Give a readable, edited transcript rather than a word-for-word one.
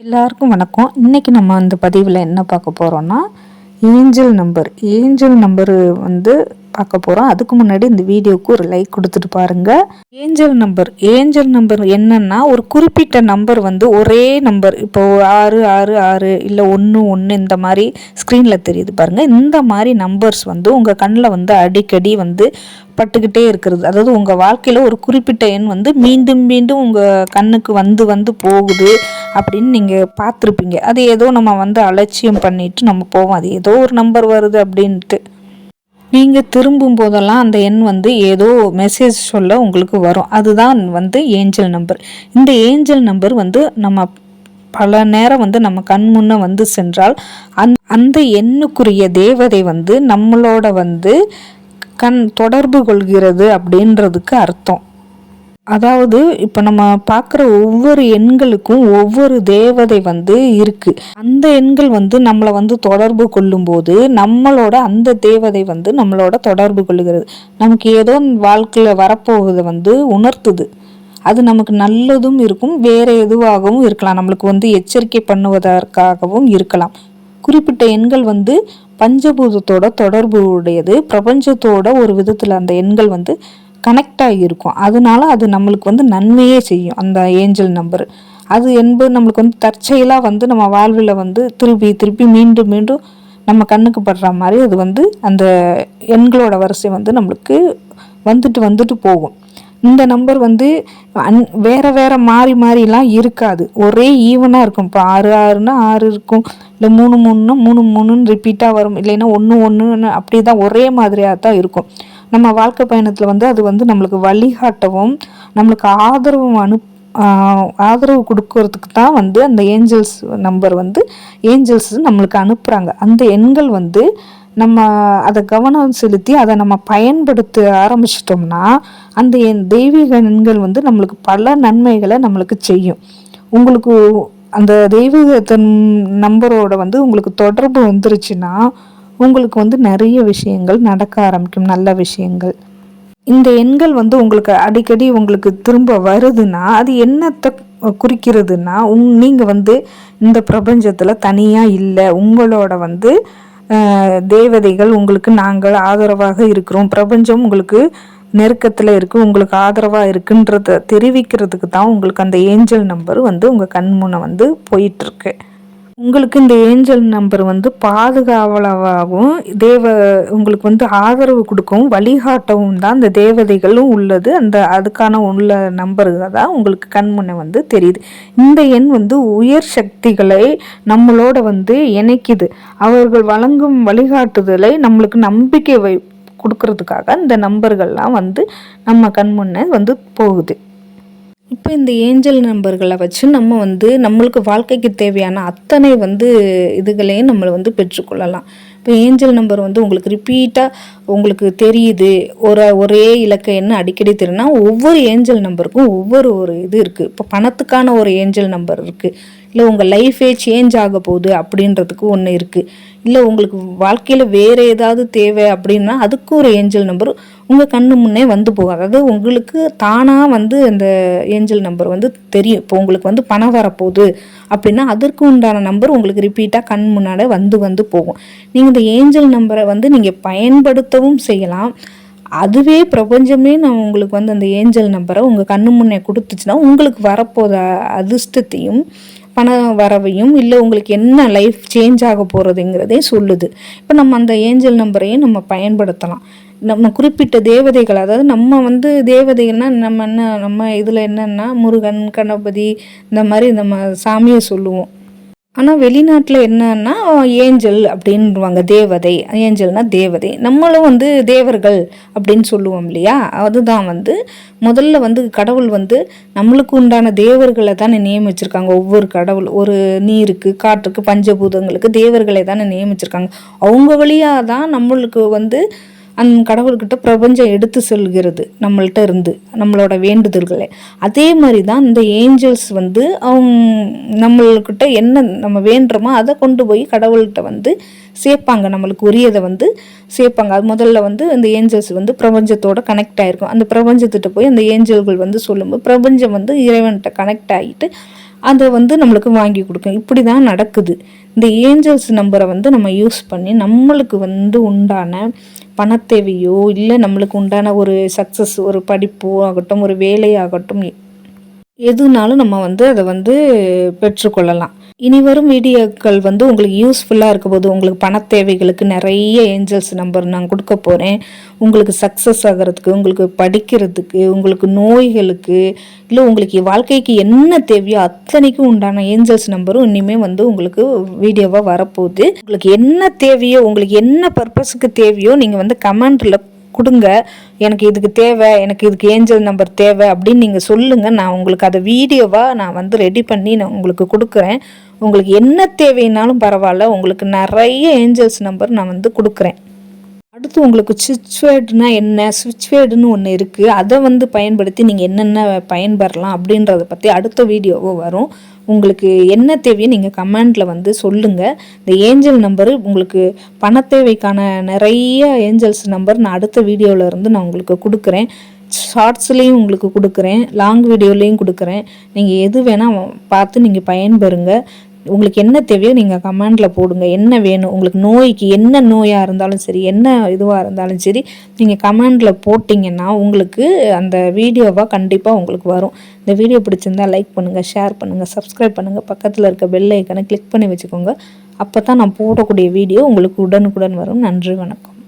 எல்லாருக்கும் வணக்கம். இன்னைக்கு நம்ம இந்த பதிவில் என்ன பார்க்க போகிறோம்னா ஏஞ்சல் நம்பர் வந்து பார்க்க போகிறோம். அதுக்கு முன்னாடி இந்த வீடியோவுக்கு ஒரு லைக் கொடுத்துட்டு பாருங்கள். ஏஞ்சல் நம்பர் என்னன்னா, ஒரு குறிப்பிட்ட நம்பர் வந்து ஒரே நம்பர், இப்போ 666 இல்லை 11 இந்த மாதிரி ஸ்க்ரீனில் தெரியுது பாருங்கள். இந்த மாதிரி நம்பர்ஸ் வந்து உங்கள் கண்ணில் வந்து அடிக்கடி வந்து பட்டுக்கிட்டே இருக்கிறது. அதாவது உங்கள் வாழ்க்கையில் ஒரு குறிப்பிட்ட எண் வந்து மீண்டும் மீண்டும் உங்கள் கண்ணுக்கு வந்து போகுது அப்படின்னு நீங்கள் பார்த்துருப்பீங்க. அது ஏதோ நம்ம வந்து அலட்சியம் பண்ணிட்டு நம்ம போவோம், அது ஏதோ ஒரு நம்பர் வருது அப்படின்ட்டு. நீங்கள் திரும்பும் போதெல்லாம் அந்த எண் வந்து ஏதோ மெசேஜ் சொல்ல உங்களுக்கு வரும். அதுதான் வந்து ஏஞ்சல் நம்பர். இந்த ஏஞ்சல் நம்பர் வந்து நம்ம பல நேரம் வந்து நம்ம கண் முன்ன வந்து சென்றால் அந்த எண்ணுக்குரிய தேவதை வந்து நம்மளோட வந்து தொடர்பு கொள்கிறது அப்படின்றதுக்கு அர்த்தம். அதாவது இப்போ நம்ம பார்க்குற ஒவ்வொரு எண்களுக்கும் ஒவ்வொரு தேவதை வந்து இருக்கு. அந்த எண்கள் வந்து நம்மளை வந்து தொடர்பு கொள்ளும்போது நம்மளோட அந்த தேவதை வந்து நம்மளோட தொடர்பு கொள்ளுகிறது. நமக்கு ஏதோ வாழ்க்கையில் வரப்போவதை வந்து உணர்த்துது. அது நமக்கு நல்லதும் இருக்கும், வேற எதுவாகவும் இருக்கலாம், நம்மளுக்கு வந்து எச்சரிக்கை பண்ணுவதற்காகவும் இருக்கலாம். குறிப்பிட்ட எண்கள் வந்து பஞ்சபூதத்தோட தொடர்பு உடையது. பிரபஞ்சத்தோட ஒரு விதத்தில் அந்த எண்கள் வந்து கனெக்ட் ஆகியிருக்கும். அதனால அது நம்மளுக்கு வந்து நன்மையே செய்யும். அந்த ஏஞ்சல் நம்பர் அது என்பது நம்மளுக்கு வந்து தற்செயலாக வந்து நம்ம வாழ்வில் வந்து திருப்பி மீண்டும் நம்ம கண்ணுக்கு படுற மாதிரி அது வந்து அந்த எண்களோட வரிசை வந்து நம்மளுக்கு வந்துட்டு போகும். இந்த நம்பர் வந்து வேற மாறிலாம் இருக்காது, ஒரே ஈவனாக இருக்கும். இப்போ 6 6 இருக்கும், இல்லை 3 3 ரிப்பீட்டாக வரும், இல்லைன்னா 1 1 அப்படி தான் ஒரே மாதிரியாக தான் இருக்கும். நம்ம வாழ்க்கை பயணத்தில் வந்து அது வந்து நம்மளுக்கு வழிகாட்டவும் நம்மளுக்கு ஆதரவு கொடுக்கறதுக்கு தான் வந்து அந்த ஏஞ்சல்ஸ் நம்பர் வந்து ஏஞ்சல்ஸ் நம்மளுக்கு அனுப்புகிறாங்க. அந்த எண்கள் வந்து நம்ம அதை கவனம் செலுத்தி அதை நம்ம பயன்படுத்த ஆரம்பிச்சிட்டோம்னா அந்த தெய்வீக எண்கள் வந்து நம்மளுக்கு பல நன்மைகளை நம்மளுக்கு செய்யும். உங்களுக்கு அந்த தெய்வீக நம்பரோட வந்து உங்களுக்கு தொடர்பு வந்துருச்சுன்னா உங்களுக்கு வந்து நிறைய விஷயங்கள் நடக்க ஆரம்பிக்கும், நல்ல விஷயங்கள். இந்த எண்கள் வந்து உங்களுக்கு அடிக்கடி உங்களுக்கு திரும்ப வருதுன்னா அது என்னத்தை குறிக்கிறதுனா, நீங்கள் வந்து இந்த பிரபஞ்சத்தில் தனியாக இல்லை. உங்களோட வந்து தேவதைகள் உங்களுக்கு நாங்கள் ஆதரவாக இருக்கிறோம், பிரபஞ்சம் உங்களுக்கு நெருக்கத்தில் இருக்குது, உங்களுக்கு ஆதரவாக இருக்குன்றத தெரிவிக்கிறதுக்கு தான் உங்களுக்கு அந்த ஏஞ்சல் நம்பர் வந்து உங்கள் கண் முன்ன வந்து போயிட்டுருக்கு. உங்களுக்கு இந்த ஏஞ்சல் நம்பர் வந்து பாதுகாவலாகவும் உங்களுக்கு வந்து ஆதரவு கொடுக்கவும் வழிகாட்டவும் தான் இந்த தேவதைகளும் உள்ளது. அதுக்கான உள்ள நம்பர்கள் தான் உங்களுக்கு கண் முன்னே வந்து தெரியுது. இந்த எண் வந்து உயர் சக்திகளை நம்மளோட வந்து இணைக்குது. அவர்கள் வழங்கும் வழிகாட்டுதலை நம்மளுக்கு நம்பிக்கை கொடுக்கறதுக்காக இந்த நம்பர்கள்லாம் வந்து நம்ம கண் முன்னே வந்து போகுது. இப்போ இந்த ஏஞ்சல் நம்பர்களை வச்சு நம்ம வந்து நம்மளுக்கு வாழ்க்கைக்கு தேவையான அத்தனை வந்து இதுகளையும் நம்மளை வந்து பெற்றுக்கொள்ளலாம். இப்போ ஏஞ்சல் நம்பர் வந்து உங்களுக்கு ரிப்பீட்டாக உங்களுக்கு தெரியுது, ஒரே இலக்க என்ன அடிக்கடி தெரியும்னா ஒவ்வொரு ஏஞ்சல் நம்பருக்கும் ஒவ்வொரு இது இருக்குது. இப்போ பணத்துக்கான ஒரு ஏஞ்சல் நம்பர் இருக்குது, இல்லை உங்கள் லைஃபே சேஞ்ச் ஆக போகுது அப்படின்றதுக்கு ஒன்று இருக்குது, இல்லை உங்களுக்கு வாழ்க்கையில் வேறு ஏதாவது தேவை அப்படின்னா அதுக்கு ஒரு ஏஞ்சல் நம்பர் உங்கள் கண்ணு முன்னே வந்து போகும். அதாவது உங்களுக்கு தானாக வந்து அந்த ஏஞ்சல் நம்பர் வந்து தெரியும். இப்போ உங்களுக்கு வந்து பணம் வரப்போகுது அப்படின்னா அதற்கு உண்டான நம்பர் உங்களுக்கு ரிப்பீட்டாக கண் முன்னாடி வந்து போகும். நீங்கள் இந்த ஏஞ்சல் நம்பரை வந்து நீங்கள் பயன்படுத்தவும் செய்யலாம். அதுவே பிரபஞ்சமே நான் உங்களுக்கு வந்து அந்த ஏஞ்சல் நம்பரை உங்கள் கண்ணு முன்னே கொடுத்துச்சுன்னா உங்களுக்கு வரப்போத அதிர்ஷ்டத்தையும் பண வரவையும், இல்லை உங்களுக்கு என்ன லைஃப் சேஞ்ச் ஆக போகிறதுங்கிறதே சொல்லுது. இப்போ நம்ம அந்த ஏஞ்சல் நம்பரையும் நம்ம பயன்படுத்தலாம். நம்ம குறிப்பிட்ட தேவதைகள், அதாவது நம்ம வந்து தேவதைகள்னால் நம்ம இதில் என்னென்னா முருகன், கணபதி இந்த மாதிரி நம்ம சாமியை சொல்லுவோம். ஆனால் வெளிநாட்டில் என்னன்னா ஏஞ்சல் அப்படின்வாங்க, தேவதை. ஏஞ்சல்னா தேவதை. நம்மளும் வந்து தேவர்கள் அப்படின்னு சொல்லுவோம் இல்லையா? அதுதான் வந்து முதல்ல வந்து கடவுள் வந்து நம்மளுக்கு உண்டான தேவர்களை தானே நியமிச்சிருக்காங்க. ஒவ்வொரு கடவுள் ஒரு நீருக்கு, காற்றுக்கு, பஞ்சபூதங்களுக்கு தேவர்களை தானே நியமிச்சிருக்காங்க. அவங்க வழியாக தான் நம்மளுக்கு வந்து அந்த கடவுள்கிட்ட பிரபஞ்சம் எடுத்து செல்கிறது நம்மள்கிட்ட இருந்து நம்மளோட வேண்டுதல்களை. அதே மாதிரி தான் இந்த ஏஞ்சல்ஸ் வந்து நம்மள்கிட்ட என்ன நம்ம வேண்டுறோமோ அதை கொண்டு போய் கடவுள்கிட்ட வந்து சேர்ப்பாங்க, நம்மளுக்கு உரியதை வந்து சேர்ப்பாங்க. அது முதல்ல வந்து இந்த ஏஞ்சல்ஸ் வந்து பிரபஞ்சத்தோட கனெக்ட் ஆகிருக்கும். அந்த பிரபஞ்சத்திட்ட போய் அந்த ஏஞ்சல்கள் வந்து சொல்லும்போது பிரபஞ்சம் வந்து இறைவன்கிட்ட கனெக்ட் ஆகிட்டு அதை வந்து நம்மளுக்கு வாங்கி கொடுக்கும். இப்படி தான் நடக்குது. இந்த ஏஞ்சல்ஸ் நம்பரை வந்து நம்ம யூஸ் பண்ணி நம்மளுக்கு வந்து உண்டான பணத்தேவையோ இல்லை நம்மளுக்கு உண்டான ஒரு சக்ஸஸ், ஒரு படிப்போ ஆகட்டும், ஒரு வேலையாகட்டும், எதுனாலும் நம்ம வந்து அதை வந்து பெற்றுக்கொள்ளலாம். இனி வரும் வீடியோக்கள் வந்து உங்களுக்கு யூஸ்ஃபுல்லாக இருக்க போது, உங்களுக்கு பண தேவைகளுக்கு நிறைய ஏஞ்சல்ஸ் நம்பர் நான் கொடுக்க போகிறேன். உங்களுக்கு சக்ஸஸ் ஆகிறதுக்கு, உங்களுக்கு படிக்கிறதுக்கு, உங்களுக்கு நோய்களுக்கு, இல்லை உங்களுக்கு வாழ்க்கைக்கு என்ன தேவையோ அத்தனைக்கும் உண்டான ஏஞ்சல்ஸ் நம்பரும் இனிமேல் வந்து உங்களுக்கு வீடியோவாக வரப்போகுது. உங்களுக்கு என்ன தேவையோ, உங்களுக்கு என்ன பர்பஸுக்கு தேவையோ நீங்கள் வந்து கமெண்டில் கொடுங்க. எனக்கு இதுக்கு தேவை, எனக்கு இதுக்கு ஏஞ்சல் நம்பர் தேவை அப்படின்னு நீங்கள் சொல்லுங்கள். நான் உங்களுக்கு அதை வீடியோவாக நான் வந்து ரெடி பண்ணி நான் உங்களுக்கு கொடுக்குறேன். உங்களுக்கு என்ன தேவைன்னாலும் பரவாயில்ல, உங்களுக்கு நிறைய ஏஞ்சல்ஸ் நம்பர் நான் வந்து கொடுக்குறேன். அடுத்து உங்களுக்கு சுவிட்ச் வேர்டுனா என்ன, சுவிட்ச் வேர்டுன்னு ஒன்று இருக்குது. அதை வந்து பயன்படுத்தி நீங்கள் என்னென்ன பயன்பெறலாம் அப்படின்றத பற்றி அடுத்த வீடியோவும் வரும். உங்களுக்கு என்ன தேவையோ நீங்கள் கமெண்டில் வந்து சொல்லுங்கள். இந்த ஏஞ்சல் நம்பரு உங்களுக்கு பண தேவைக்கான நிறைய ஏஞ்சல்ஸ் நம்பர் நான் அடுத்த வீடியோவில் இருந்து நான் உங்களுக்கு கொடுக்குறேன். ஷார்ட்ஸ்லேயும் உங்களுக்கு கொடுக்குறேன், லாங் வீடியோலேயும் கொடுக்குறேன். நீங்கள் எது வேணால் பார்த்து நீங்கள் பயன்பெறுங்க. உங்களுக்கு என்ன தேவையோ நீங்கள் கமெண்டில் போடுங்க. என்ன வேணும் உங்களுக்கு, நோய்க்கு என்ன நோயாக இருந்தாலும் சரி, என்ன இதுவாக இருந்தாலும் சரி, நீங்கள் கமெண்டில் போட்டிங்கன்னா உங்களுக்கு அந்த வீடியோவாக கண்டிப்பாக உங்களுக்கு வரும். இந்த வீடியோ பிடிச்சிருந்தால் லைக் பண்ணுங்கள், ஷேர் பண்ணுங்கள், சப்ஸ்கிரைப் பண்ணுங்கள், பக்கத்தில் இருக்க பெல் ஐக்கனை கிளிக் பண்ணி வச்சுக்கோங்க. அப்போ தான் நான் போடக்கூடிய வீடியோ உங்களுக்கு உடனுக்குடன் வரும். நன்றி, வணக்கம்.